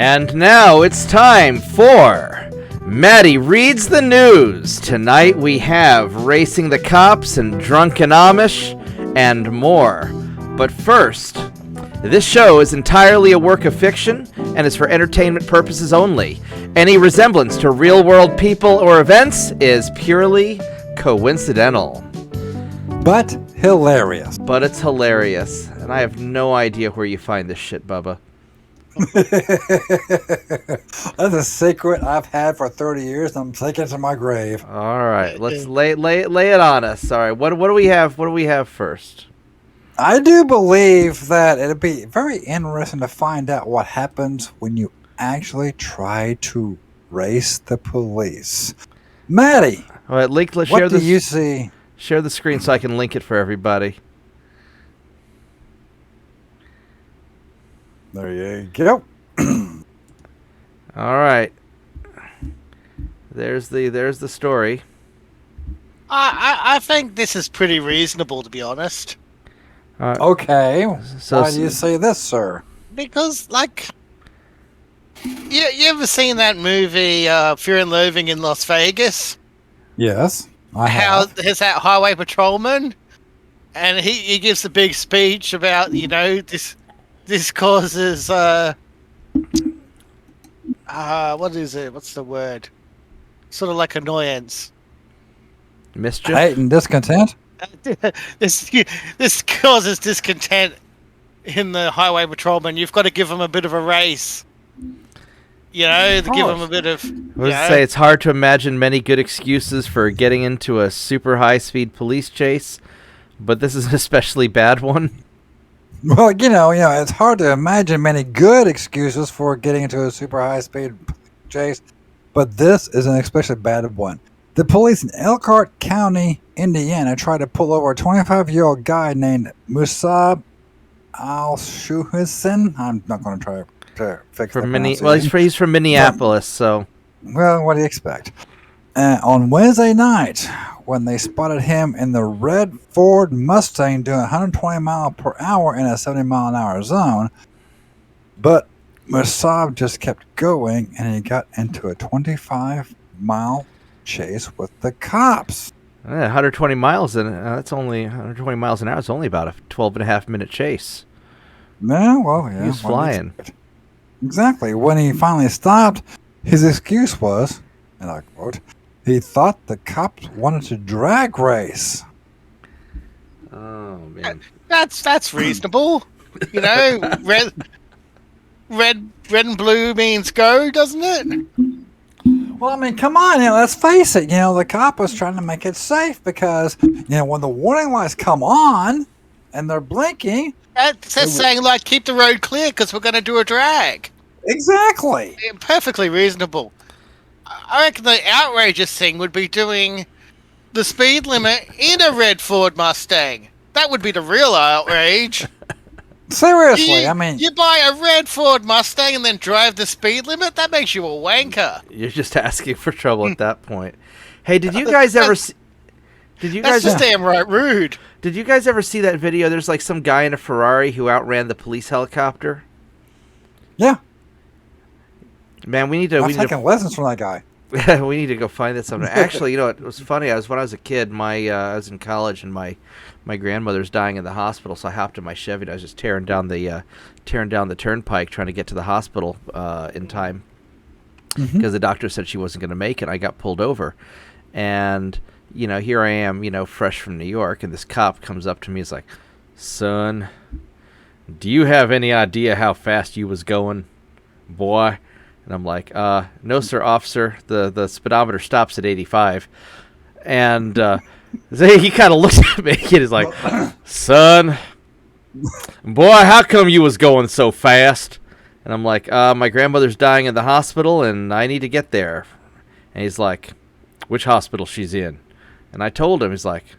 And now it's time for Matty Reads the News. Tonight we have Racing the Cops and Drunken Amish and more. But first, this show is entirely a work of fiction and is for entertainment purposes only. Any resemblance to real-world people or events is purely coincidental. But hilarious. But it's hilarious, and I have no idea where you find this shit, Bubba. That's a secret I've had for 30 years, and I'm taking it to my grave. All right, let's lay it on us. All right, what do we have? What do we have first? I do believe that it'd be very interesting to find out what happens when you actually try to race the police. Matty, All right, let's what share do this. you see? Share the screen so I can link it for everybody. There you go. All right. There's the story. I think this is pretty reasonable, to be honest. Okay. So Why do you say this, sir? Because, you ever seen that movie, Fear and Loathing in Las Vegas? Yes, I have. There's that Highway Patrolman, and he gives a big speech about, this causes, what is it? What's the word? Sort of like annoyance. Mischief. Hate and discontent? This causes discontent in the Highway Patrolman. You've got to give them a bit of a race. Give them a bit of... I was say it's hard to imagine many good excuses for getting into a super high-speed police chase, but this is an especially bad one. Well, it's hard to imagine many good excuses for getting into a super high-speed chase, but this is an especially bad one. The police in Elkhart County, Indiana, tried to pull over a 25-year-old guy named Musab Al-Shuhassan. I'm not going to try to fix that. Well, he's from Minneapolis, so... Well, what do you expect? On Wednesday night, when they spotted him in the red Ford Mustang doing 120 miles per hour in a 70 mile an hour zone, but Musab just kept going and he got into a 25-mile chase with the cops. 120 miles that's only 120 miles an hour. It's only about a 12.5-minute chase. Yeah. He's flying. Exactly. When he finally stopped, his excuse was, and I quote, he thought the cops wanted to drag race. Oh man, that's reasonable. Red and blue means go, doesn't it? Well, I mean, come on, let's face it. The cop was trying to make it safe because, when the warning lights come on and they're blinking. That's saying, keep the road clear because we're going to do a drag. Exactly. Perfectly reasonable. I reckon the outrageous thing would be doing the speed limit in a red Ford Mustang. That would be the real outrage. Seriously, you buy a red Ford Mustang and then drive the speed limit? That makes you a wanker. You're just asking for trouble at that point. Hey, did you guys ever see... That's just damn right rude. Did you guys ever see that video? There's some guy in a Ferrari who outran the police helicopter. Yeah. Man, we need to... I'm taking lessons from that guy. We need to go find that somewhere. Actually, it was funny. When I was a kid, I was in college, and my grandmother's dying in the hospital, so I hopped in my Chevy, and I was just tearing down the turnpike, trying to get to the hospital in time, because the doctor said she wasn't going to make it. I got pulled over, and here I am, fresh from New York, and this cop comes up to me. He's like, "Son, do you have any idea how fast you was going, boy?" And I'm like, "No, sir, officer. The speedometer stops at 85." And he kind of looks at me and he's like, "Son, boy, how come you was going so fast?" And I'm like, "My grandmother's dying in the hospital, and I need to get there." And he's like, "Which hospital she's in?" And I told him. He's like,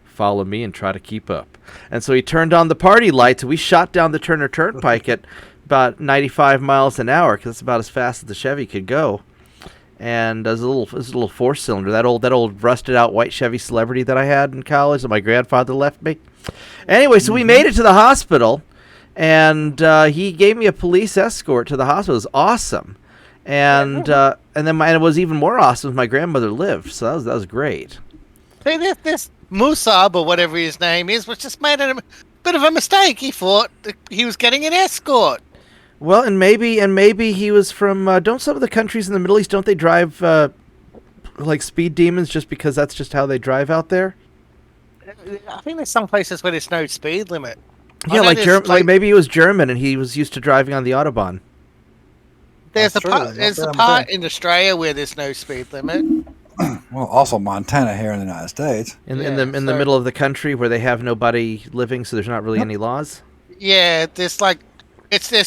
"Follow me and try to keep up." And so he turned on the party lights, and we shot down the Turner Turnpike at about 95 miles an hour, because that's about as fast as the Chevy could go. And it was a little four-cylinder, that old rusted-out white Chevy Celebrity that I had in college that my grandfather left me. Anyway, so we made it to the hospital, and he gave me a police escort to the hospital. It was awesome, and then it was even more awesome. My grandmother lived, so that was great. See, this Musab or whatever his name is was just made a bit of a mistake. He thought that he was getting an escort. Well, and maybe he was from. Don't some of the countries in the Middle East, don't they drive like speed demons just because that's just how they drive out there? I think there's some places where there's no speed limit. Yeah, like maybe he was German and he was used to driving on the Autobahn. There's a part in Australia where there's no speed limit. Well, also Montana here in the United States. In the middle of the country where they have nobody living, so there's not really any laws. Yeah, there's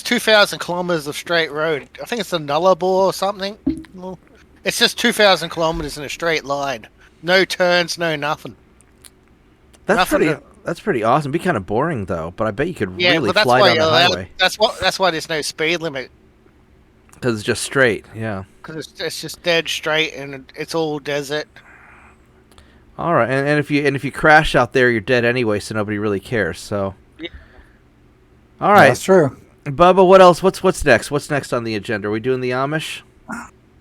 2,000 kilometers of straight road. I think it's a Nullarbor or something. Well, it's just 2,000 kilometers in a straight line. No turns, no nothing. That's pretty awesome. It'd be kind of boring though, but I bet you could really that's fly why down the highway. That's why there's no speed limit. Because it's just straight, yeah. Because it's just dead straight and it's all desert. All right, and if you crash out there, you're dead anyway, so nobody really cares. So, yeah. All right, that's true. Bubba, what else? What's next? What's next on the agenda? Are we doing the Amish?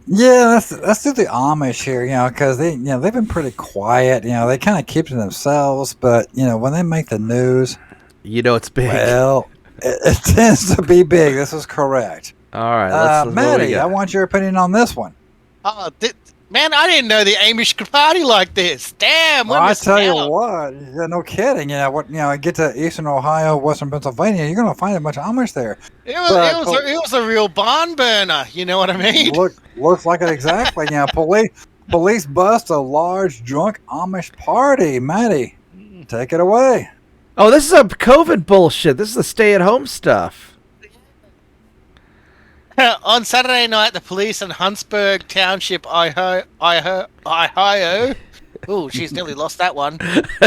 Yeah, let's do the Amish here. Because they've been pretty quiet. They kind of keep to themselves, but when they make the news, it's big. Well, it tends to be big. This is correct. All right, let's Matty, I want your opinion on this one. Man, I didn't know the Amish could party like this. Damn, I tell you what, no kidding. Get to Eastern Ohio, Western Pennsylvania, you're gonna find a bunch of Amish there. It was a real barn burner. You know what I mean? Looks like it exactly. Police bust a large drunk Amish party. Matty, take it away. Oh, this is a COVID bullshit. This is the stay-at-home stuff. On Saturday night, the police in Huntsburg Township, Ohio. Oh, she's nearly lost that one.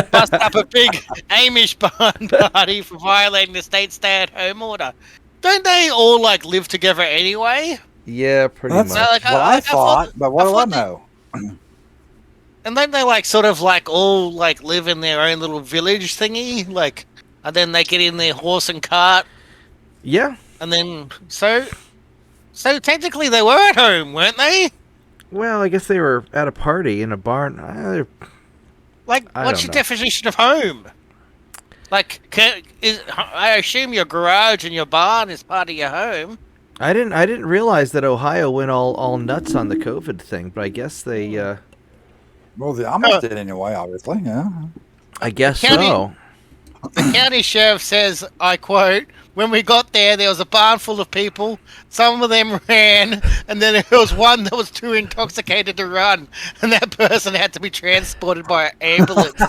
Bust up a big Amish barn party for violating the state stay-at-home order. Don't they all live together anyway? Yeah, pretty much. I thought, but what do I know? And then they all live in their own little village thingy, and then they get in their horse and cart. Yeah. And then So technically they were at home, weren't they? Well, I guess they were at a party in a barn. What's your definition of home? I assume your garage and your barn is part of your home. I didn't realize that Ohio went all nuts on the COVID thing, but I guess they. Well, the Amish did anyway, obviously. Yeah. I guess so. The county sheriff says, I quote, "When we got there was a barn full of people. Some of them ran, and then there was one that was too intoxicated to run, and that person had to be transported by an ambulance."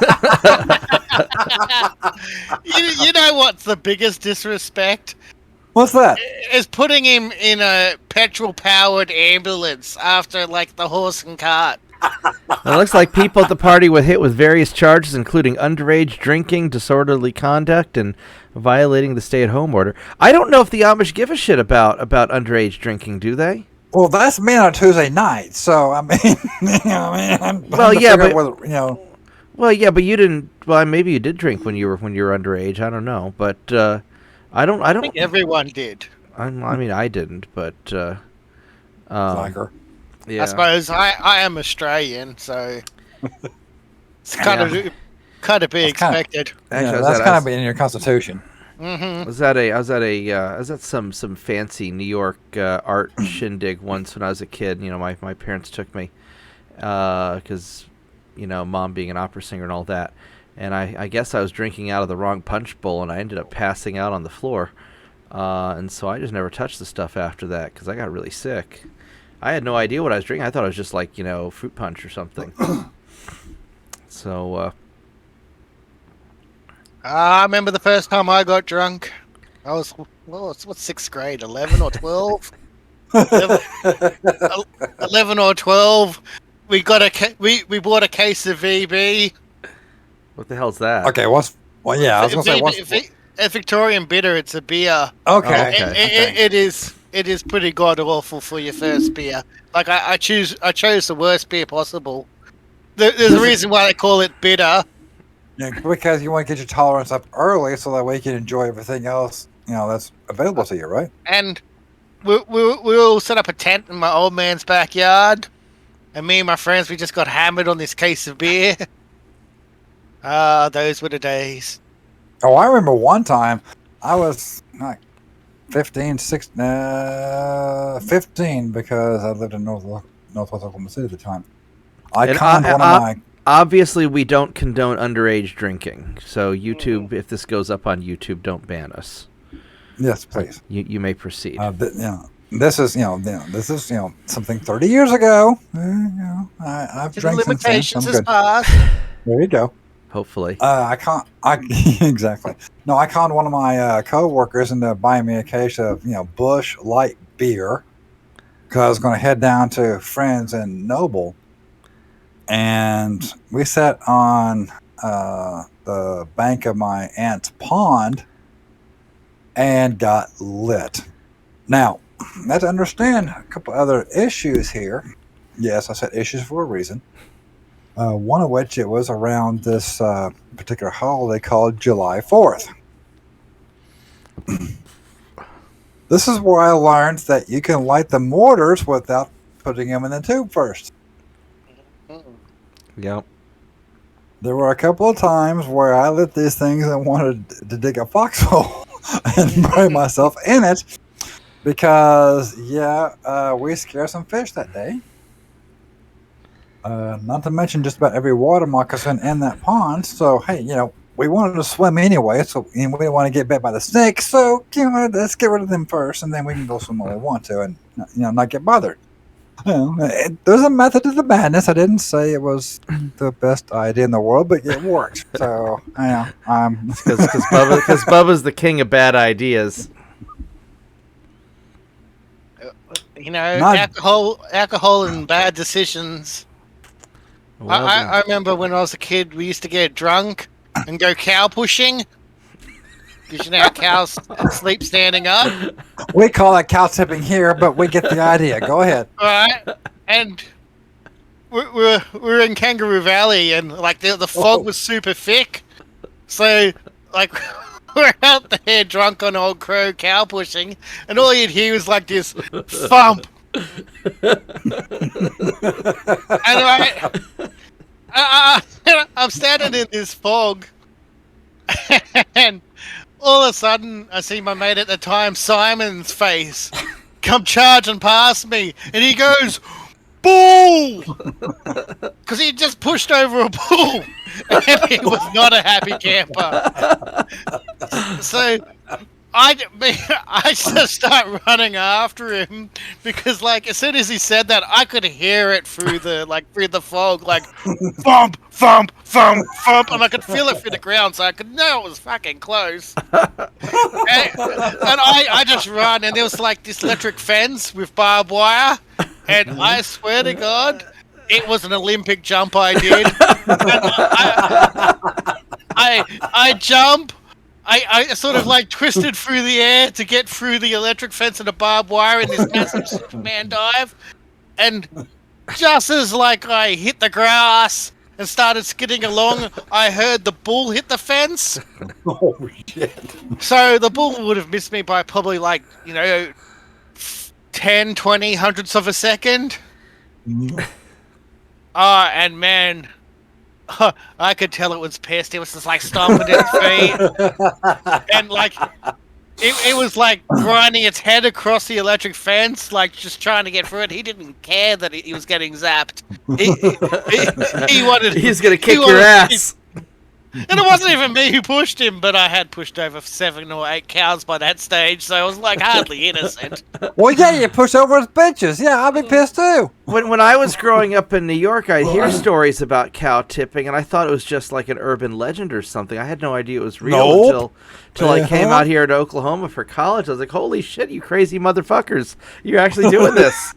You know what's the biggest disrespect? What's that? Is putting him in a petrol-powered ambulance after the horse and cart. It looks like people at the party were hit with various charges, including underage drinking, disorderly conduct, and violating the stay-at-home order. I don't know if the Amish give a shit about underage drinking, do they? Well, that's me on a Tuesday night, so I mean, Well, yeah, but you didn't. Well, maybe you did drink when you were underage. I don't know, but I don't. I think everyone did. I mean, I didn't, but. Tiger. Yeah. I suppose I am Australian, so it's kind of be expected. Actually, that's kind of in your constitution. Mm-hmm. I was at some fancy New York art shindig once when I was a kid. My parents took me because mom being an opera singer and all that, and I guess I was drinking out of the wrong punch bowl and I ended up passing out on the floor, and so I just never touched the stuff after that because I got really sick. I had no idea what I was drinking. I thought it was just fruit punch or something. So, I remember the first time I got drunk. I was, what's 6th grade? 11 or 12? 11 or 12. We got we bought a case of VB. What the hell's that? Okay, I was gonna say what's a Victorian bitter. It's a beer. Okay. It is pretty god awful for your first beer. I chose the worst beer possible. There's a reason why they call it bitter. Yeah, because you want to get your tolerance up early, so that way you can enjoy everything else that's available to you, right? And we'll set up a tent in my old man's backyard. And me and my friends, we just got hammered on this case of beer. Ah, those were the days. Oh, I remember one time I was like 15 because I lived in Northwest Oklahoma City at the time. I conned one of my... Obviously, we don't condone underage drinking. So YouTube, if this goes up on YouTube, don't ban us. Yes, please. You may proceed. This is something 30 years ago. I've drank since then. Limitations is passed. There you go. Hopefully. Exactly. No, I conned one of my co-workers into buying me a case of Busch Light beer because I was going to head down to friends in Noble, and we sat on the bank of my aunt's pond and got lit. Now, let's understand a couple other issues here. Yes, I said issues for a reason. One of which it was around this particular holiday called July 4th. This is where I learned that you can light the mortars without putting them in the tube first. Yep. There were a couple of times where I lit these things and wanted to dig a foxhole and bury myself in it because, we scared some fish that day. Not to mention just about every water moccasin in that pond. So, hey, we wanted to swim anyway, so we didn't want to get bit by the snakes. So, let's get rid of them first, and then we can go swim when we want to and, not get bothered. There's a method to the madness. I didn't say it was the best idea in the world, but it worked. So, because Bubba's the king of bad ideas. Alcohol and bad decisions. Well, I remember when I was a kid, we used to get drunk and go cow pushing. Because how cows sleep standing up. We call that cow tipping here, but we get the idea. Go ahead. All right. And we're in Kangaroo Valley, and the fog was super thick. So we're out there drunk on Old Crow cow pushing, and all you'd hear was this thump. And I'm standing in this fog, and all of a sudden I see my mate at the time, Simon's face, come charging past me, and he goes, "Bull!" Because he just pushed over a bull, and he was not a happy camper. So I just start running after him because, as soon as he said that, I could hear it through the fog, thump, thump, thump, thump, and I could feel it through the ground, so I could know it was fucking close. and I just run, and there was this electric fence with barbed wire, and I swear to God, it was an Olympic jump I did. I jump. I sort of twisted through the air to get through the electric fence and the barbed wire in this massive Superman dive, and just as I hit the grass and started skidding along, I heard the bull hit the fence. Oh shit! So the bull would have missed me by probably 10, 20 hundredths of a second. And man, I could tell it was pissed. It was just stomping its feet, and it was grinding its head across the electric fence, just trying to get through it. He didn't care that he was getting zapped. He wanted. He's gonna kick your ass. And it wasn't even me who pushed him, but I had pushed over 7 or 8 cows by that stage, so I was hardly innocent. Well, yeah, you push over his bitches. Yeah, I'll be pissed too. When I was growing up in New York, I'd hear stories about cow tipping, and I thought it was just an urban legend or something. I had no idea it was real until I came out here to Oklahoma for college. I was like, holy shit, you crazy motherfuckers. You're actually doing this.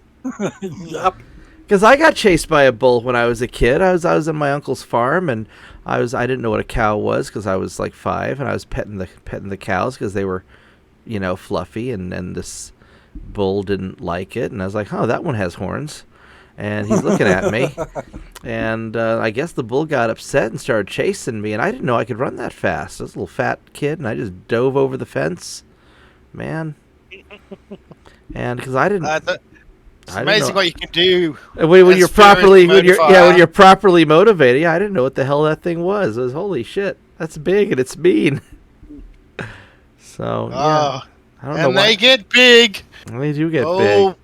Yep. Because I got chased by a bull when I was a kid. I was on my uncle's farm, and I didn't know what a cow was because I was 5, and I was petting the cows because they were, fluffy, and this bull didn't like it, and I was like, oh, that one has horns, and he's looking at me, and I guess the bull got upset and started chasing me, and I didn't know I could run that fast. I was a little fat kid, and I just dove over the fence, man. And because I didn't. It's amazing what you can do when you're properly when motivated. you're properly motivated. Yeah, I didn't know what the hell that thing was. It was holy shit. That's big and it's mean. So yeah, I don't know why. They get big. They do get big.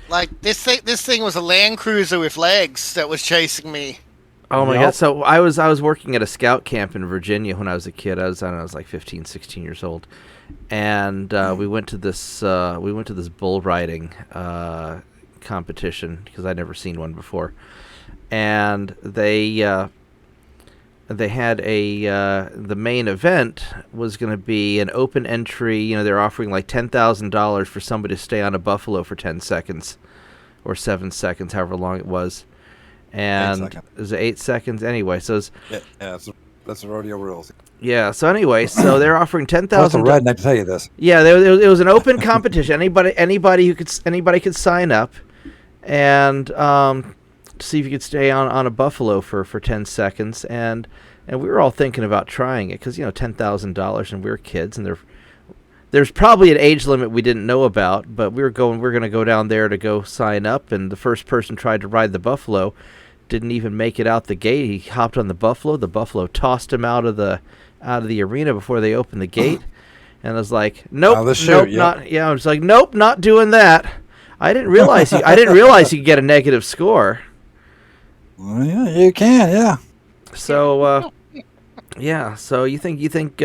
Like this thing was a Land Cruiser with legs that was chasing me. Oh my god! So I was working at a scout camp in Virginia when I was a kid. I was like 15, 16 years old, and we went to this bull riding competition because I'd never seen one before, and they had the main event was going to be an open entry. You know, they're offering like $10,000 for somebody to stay on a buffalo for 10 seconds or 7 seconds, however long it was. And it was 8 seconds anyway. So it's, that's the rodeo rules. Yeah. So anyway, so they're offering $10,000. That's a redneck to tell you this. Yeah, it was an open competition. Anybody could sign up, and see if you could stay on a buffalo for 10 seconds. And we were all thinking about trying it because $10,000 and we were kids, and there's probably an age limit we didn't know about, but we're going to go down there to go sign up. And the first person tried to ride the buffalo. Didn't even make it out the gate. He hopped on the buffalo. The buffalo tossed him out of the arena before they opened the gate. And I was like, nope, I was like, nope, not doing that. I didn't realize you could get a negative score. Well, yeah, you can, yeah. So, yeah. So you think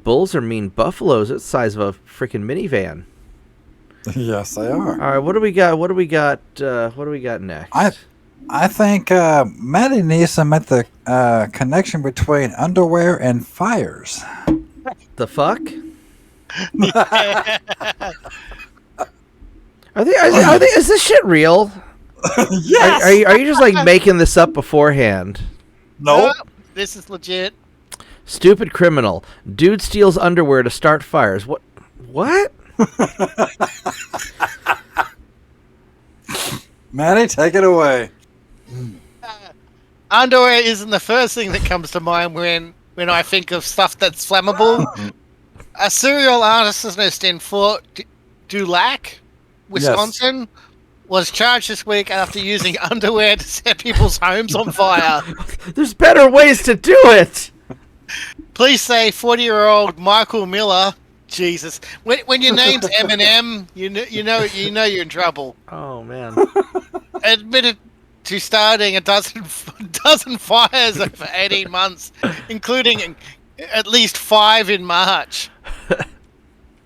bulls are mean? Buffaloes are the size of a freaking minivan. Yes, they are. All right, what do we got? What do we got next? I think Matty needs to make the connection between underwear and fires. The fuck? Are they? Is this shit real? Yes. Are you just like making this up beforehand? No. This is legit. Stupid criminal. Dude steals underwear to start fires. What? Matty, take it away. Underwear isn't the first thing that comes to mind when I think of stuff that's flammable. A serial arsonicist in Fort Dulac, Wisconsin, was charged this week after using underwear to set people's homes on fire. There's better ways to do it. Police say 40-year-old Michael Miller. Jesus, when your name's Eminem, you know you're in trouble. Oh man. Admitted to starting a dozen fires over 18 months, including at least 5 in March.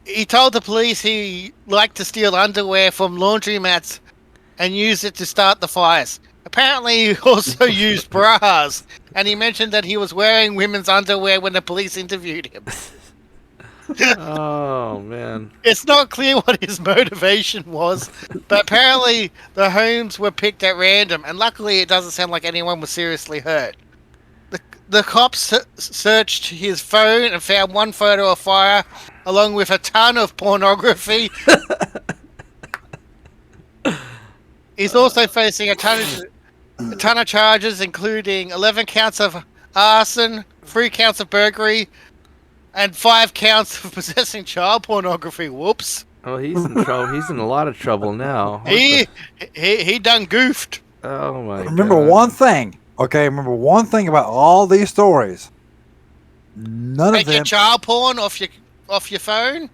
He told the police he liked to steal underwear from laundromats and use it to start the fires. Apparently, he also used bras, and he mentioned that he was wearing women's underwear when the police interviewed him. Oh man. It's not clear what his motivation was, but apparently the homes were picked at random, and luckily it doesn't sound like anyone was seriously hurt. The cops searched his phone and found one photo of fire, along with a ton of pornography. He's also facing a ton of charges, including 11 counts of arson, 3 counts of burglary, and 5 counts of possessing child pornography. Whoops. Oh, he's in trouble. He's in a lot of trouble now. He done goofed. Oh my god. Remember one thing. Okay, remember one thing about all these stories. None of them. Take your child porn off your phone.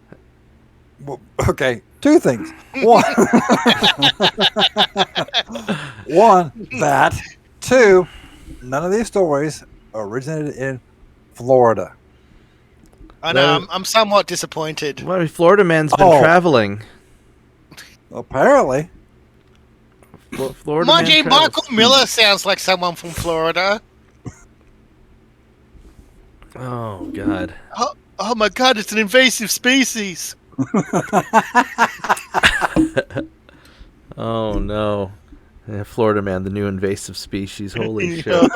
Well, okay, 2 things. One, that. 2, none of these stories originated in Florida. I know. I'm somewhat disappointed. Well, Florida man's been traveling. Apparently. Florida Mind man you, Michael Miller sounds like someone from Florida. Oh god. Oh my god! It's an invasive species. Oh no. Yeah, Florida man, the new invasive species. Holy shit.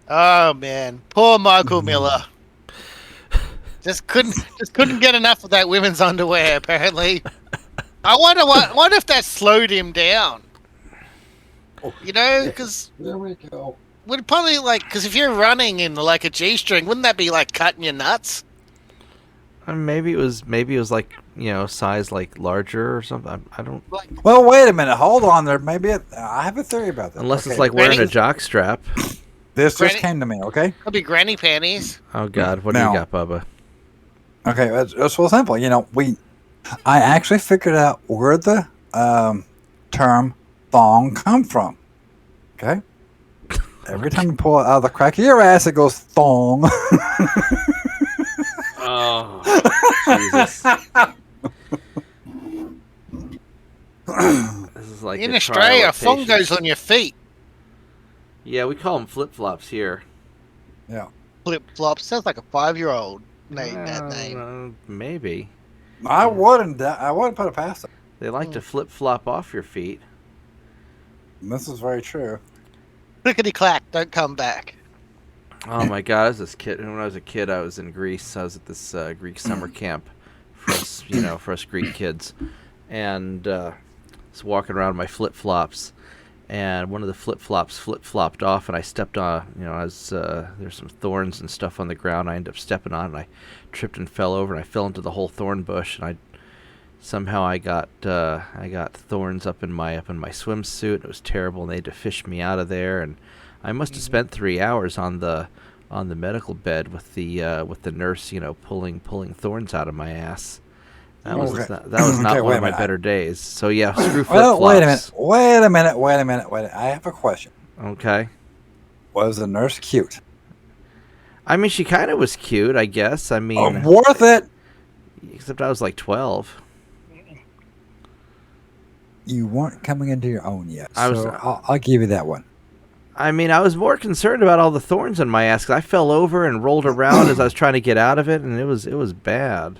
Oh man, poor Michael Miller. Just couldn't get enough of that women's underwear. Apparently, I wonder if that slowed him down. You know, because there we go. Would probably because if you're running in like a G-string, wouldn't that be like cutting your nuts? Maybe it was like size like larger or something. I don't. Like Well, wait a minute. Hold on there. I have a theory about this. Unless it's Okay, like wearing a Granny- jock strap. this Granny- just came to me. Okay. could be granny panties. Oh God, what do Now- you got, Bubba? Okay, it's real simple. I actually figured out where the term thong come from. Okay. Every time you pull it out of the crack of your ass, it goes thong. Oh, Jesus. This is like In a Australia, trial a of thong patience. goes on your feet. Yeah, we call them flip flops here. Yeah. Flip flop sounds like a 5-year-old named that name. Maybe I wouldn't put it past it. they like to flip flop off your feet. This is very true. Clickety clack, don't come back. Oh my God! When I was a kid, I was in Greece. I was at this Greek summer camp for us, for us Greek kids, and was walking around in my flip flops, and one of the flip flops flip flopped off, and I stepped on. There's some thorns and stuff on the ground. I ended up stepping on, it, and I tripped and fell over, and I fell into the whole thorn bush, and I got thorns up in my swimsuit. It was terrible, and they had to fish me out of there, and I must have spent 3 hours on the medical bed with the nurse, pulling thorns out of my ass. That was not one of my better days. So yeah, screw flip flops. Well, wait a minute. I have a question. Okay. Was the nurse cute? I mean, she kind of was cute, I guess. I mean, Worth it. except I was like 12. You weren't coming into your own yet. I'll give you that one. I mean, I was more concerned about all the thorns in my ass 'cause I fell over and rolled around as I was trying to get out of it, and it was bad.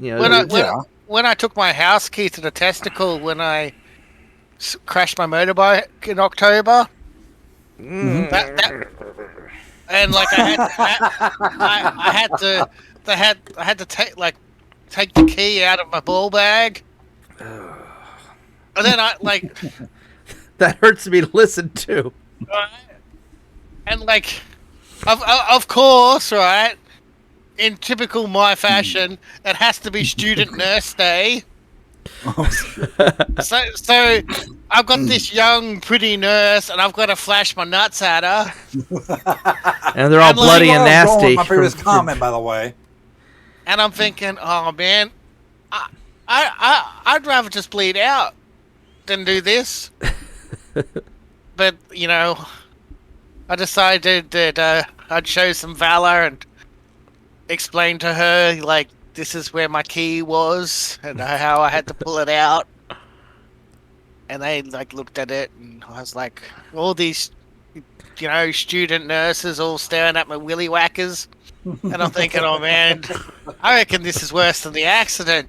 When I took my house key to the testicle when I crashed my motorbike in October, and like I had to take the key out of my ball bag, and then that hurts me to listen to. and of course, right. In typical my fashion, it has to be student nurse day. So I've got this young, pretty nurse, and I've got to flash my nuts at her. And they're all bloody and nasty. My previous comment, by the way. And I'm thinking, oh man, I'd rather just bleed out than do this. But I decided that I'd show some valor and explain to her this is where my key was and how I had to pull it out. And they looked at it, and I was like, all these student nurses all staring at my willy whackers, and I'm thinking, oh man, I reckon this is worse than the accident.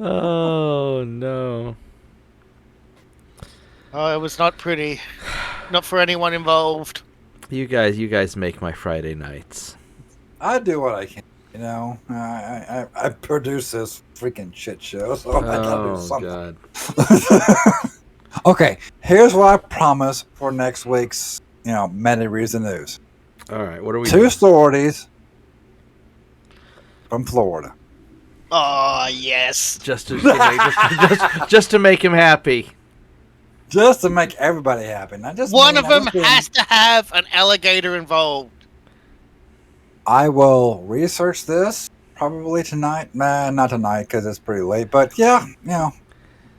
Oh no. Oh, it was not pretty, not for anyone involved. You guys make my Friday nights. I do what I can. I produce this freaking shit show, so I gotta do something. God. Okay, here's what I promise for next week's, Matty Reads the News. All right, what are we 2 doing? stories from Florida. Oh yes. Just to make him happy. Just to make everybody happy. Not just One me, of not them just them. has to have an alligator involved. I will research this probably tonight. Nah, not tonight because it's pretty late. But yeah,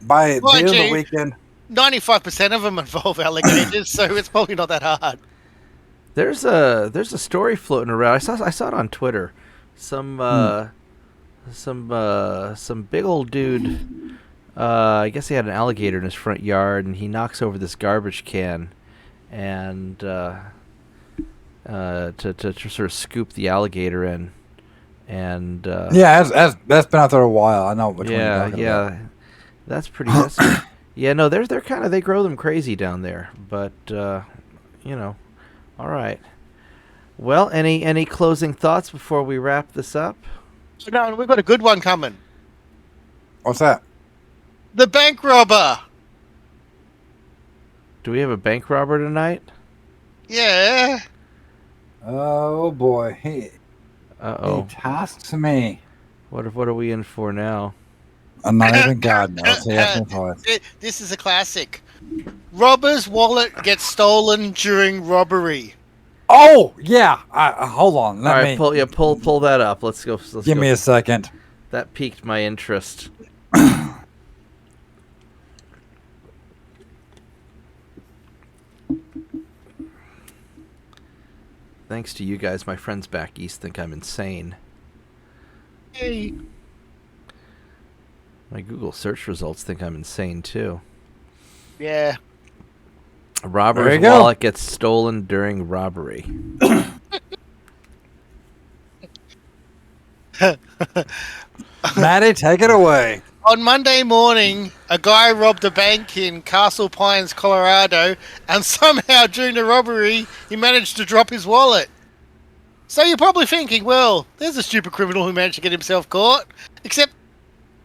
by the end of the weekend. 95% of them involve alligators, so it's probably not that hard. There's a story floating around. I saw it on Twitter. Some big old dude. I guess he had an alligator in his front yard, and he knocks over this garbage can, and to sort of scoop the alligator in, and yeah, that's been out there a while. I know which one you're talking about. That's pretty. Yeah, no, they're kind of, they grow them crazy down there, but all right. Well, any closing thoughts before we wrap this up? No, we've got a good one coming. What's that? The bank robber. Do we have a bank robber tonight? Yeah. Oh boy, he Uh-oh. tasks me. What are we in for now? Not even God knows. He has me for it. This is a classic. Robber's wallet gets stolen during robbery. Oh yeah. Hold on. All Let right, me pull that up. Let's go. give me a second. That piqued my interest. Thanks to you guys, my friends back east think I'm insane. Hey. My Google search results think I'm insane too. Yeah. A robber's go. wallet gets stolen during robbery. Matty, take it away. On Monday morning, a guy robbed a bank in Castle Pines, Colorado, and somehow during the robbery, he managed to drop his wallet. So you're probably thinking, well, there's a stupid criminal who managed to get himself caught. Except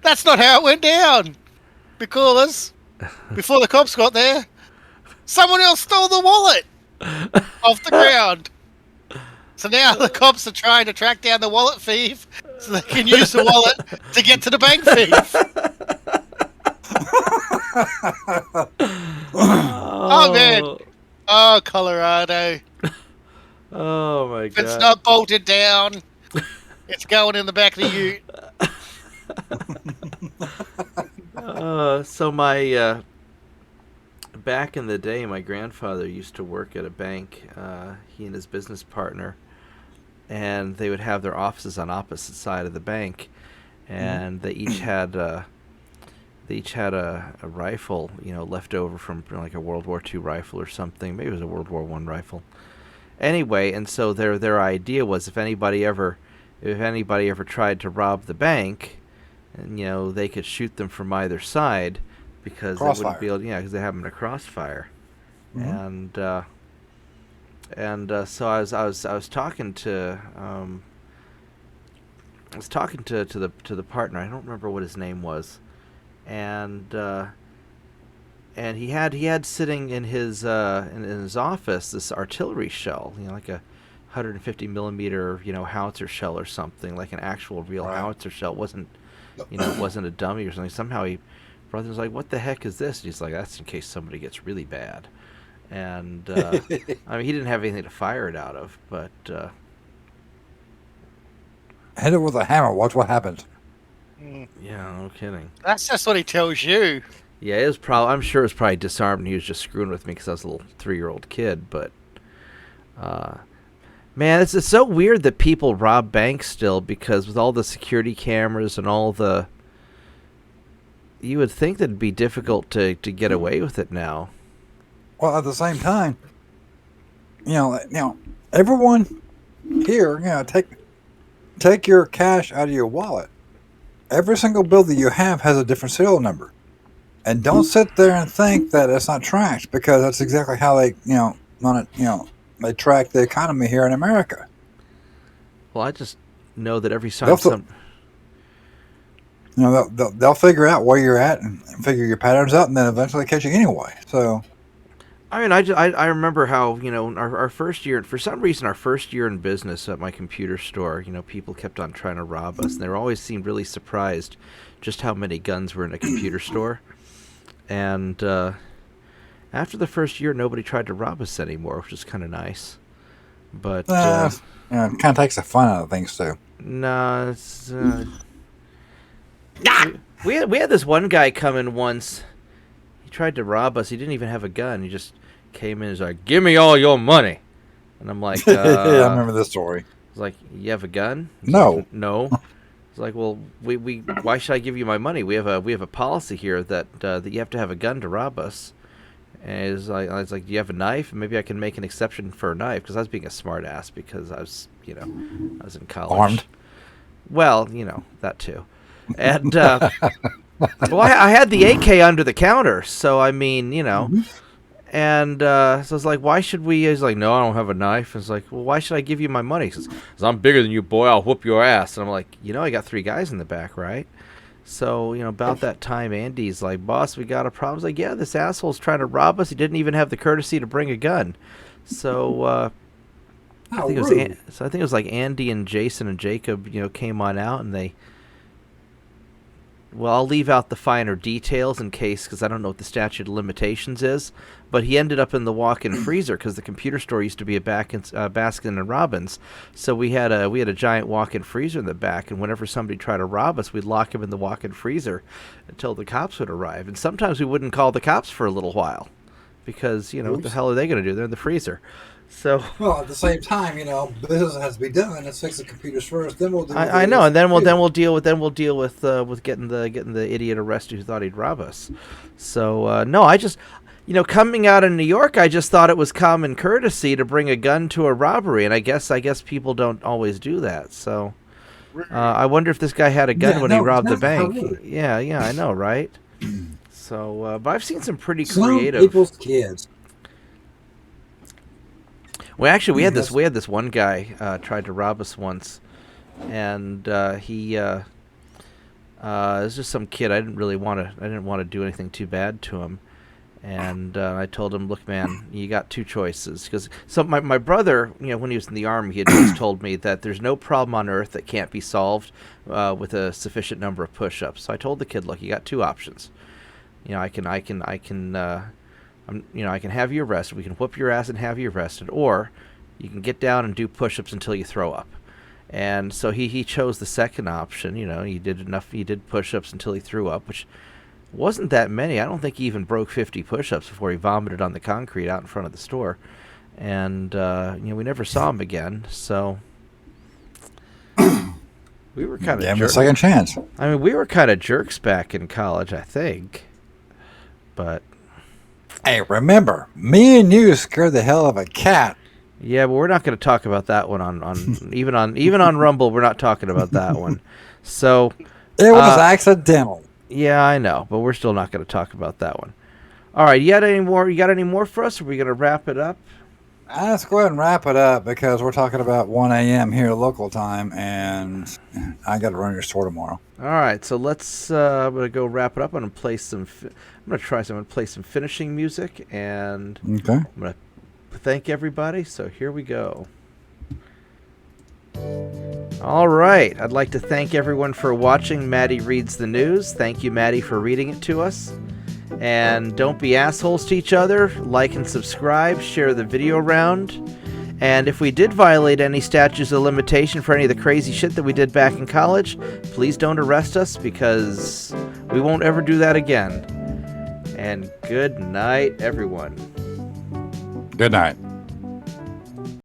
that's not how it went down. Because before the cops got there, someone else stole the wallet off the ground. So now the cops are trying to track down the wallet thief so they can use the wallet to get to the bank thief. Oh, man. Oh, Colorado. Oh my If god. it's not bolted down, it's going in the back of the ute. So my back in the day, my grandfather used to work at a bank. He and his business partner, and they would have their offices on opposite side of the bank, and they each had a rifle, left over from like a World War II rifle or something. Maybe it was a World War I rifle. Anyway, and so their idea was if anybody ever tried to rob the bank, and they could shoot them from either side because they wouldn't be able, because they have them in a crossfire. And so I was talking to the partner. I don't remember what his name was, and he had sitting in his office this artillery shell, like a 150 millimeter howitzer shell or something, like an actual real howitzer shell. It wasn't a dummy or something. Somehow brother was like, "What the heck is this?" And he's like, "That's in case somebody gets really bad." And I mean, he didn't have anything to fire it out of, but hit it with a hammer. Watch what happens. yeah, no kidding. That's just what he tells you. Yeah, it was I'm sure it was probably disarmed, and he was just screwing with me because I was a little 3-year-old kid. But man, it's so weird that people rob banks still, because with all the security cameras and all the, you would think that it'd be difficult to get away with it now. Well, at the same time, everyone here, take your cash out of your wallet. Every single bill that you have has a different serial number. And don't sit there and think that it's not tracked, because that's exactly how they, they track the economy here in America. Well, I just know that every time they'll figure out where you're at and figure your patterns out, and then eventually catch you anyway. So, I mean, I remember how, our first year, for some reason, our first year in business at my computer store, people kept on trying to rob us, and they always seemed really surprised just how many guns were in a computer store. And after the first year, nobody tried to rob us anymore, which is kind of nice. But it kind of takes the fun out of things too. No, it's we had this one guy come in once. He tried to rob us. He didn't even have a gun. He just came in and was like, "Give me all your money." And I'm like, I remember this story. I was like, "You have a gun?" He's No. like, no. It's like, well, we why should I give you my money? We have a policy here that you have to have a gun to rob us. And I was like, do you have a knife? Maybe I can make an exception for a knife, because I was being a smart ass because I was in college. Armed. Well, that too. And well, I had the AK under the counter, so I mean, And so I was like, why should we? He's like, no, I don't have a knife. I was like, well, why should I give you my money? He says, I'm bigger than you, boy. I'll whoop your ass. And I'm like, I got 3 guys in the back, right? So, about that time, Andy's like, boss, we got a problem. I was like, yeah, this asshole's trying to rob us. He didn't even have the courtesy to bring a gun. So How think it was rude. so I think it was like Andy and Jason and Jacob, came on out and they. Well, I'll leave out the finer details in case, because I don't know what the statute of limitations is. But he ended up in the walk-in freezer because the computer store used to be a Baskin and Robbins. So we had a giant walk-in freezer in the back, and whenever somebody tried to rob us, we'd lock him in the walk-in freezer until the cops would arrive. And sometimes we wouldn't call the cops for a little while because what the hell are they going to do? They're in the freezer. So Well, at the same time, business has to be done. Let's fix the computers first, then we'll do. I know, and then we'll deal with getting the idiot arrested who thought he'd rob us. So no, I just coming out of New York, I just thought it was common courtesy to bring a gun to a robbery, and I guess people don't always do that. So I wonder if this guy had a gun when he robbed the bank. Yeah, I know, right? So, but I've seen some pretty creative. Some people's kids. Well, actually, we had this one guy tried to rob us once, and he it was just some kid. I didn't want to do anything too bad to him, and I told him, "Look, man, you got two choices." Because my brother, when he was in the army, he had just told me that there's no problem on earth that can't be solved with a sufficient number of push-ups. So I told the kid, "Look, you got two options. I can have you arrested. We can whoop your ass and have you arrested, or you can get down and do push-ups until you throw up." And so he chose the second option. He did push-ups until he threw up, which wasn't that many. I don't think he even broke 50 push-ups before he vomited on the concrete out in front of the store. And we never saw him again. So we were kind of Give him a second chance. I mean, we were kind of jerks back in college, I think. But hey, remember, me and you scared the hell of a cat. Yeah, but we're not going to talk about that one on even on Rumble. We're not talking about that one. So it was accidental. Yeah, I know, but we're still not going to talk about that one. All right, you got any more for us? Or are we going to wrap it up? Let's go ahead and wrap it up because we're talking about 1 a.m. here local time, and I got to run your store tomorrow. All right, so let's. I'm gonna go wrap it up. I'm gonna play some. I'm gonna play some finishing music, and okay. I'm gonna thank everybody. So here we go. All right, I'd like to thank everyone for watching Matty Reads the News. Thank you, Matty, for reading it to us. And don't be assholes to each other. Like and subscribe. Share the video around. And if we did violate any statutes of limitation for any of the crazy shit that we did back in college, please don't arrest us because we won't ever do that again. And good night, everyone. Good night.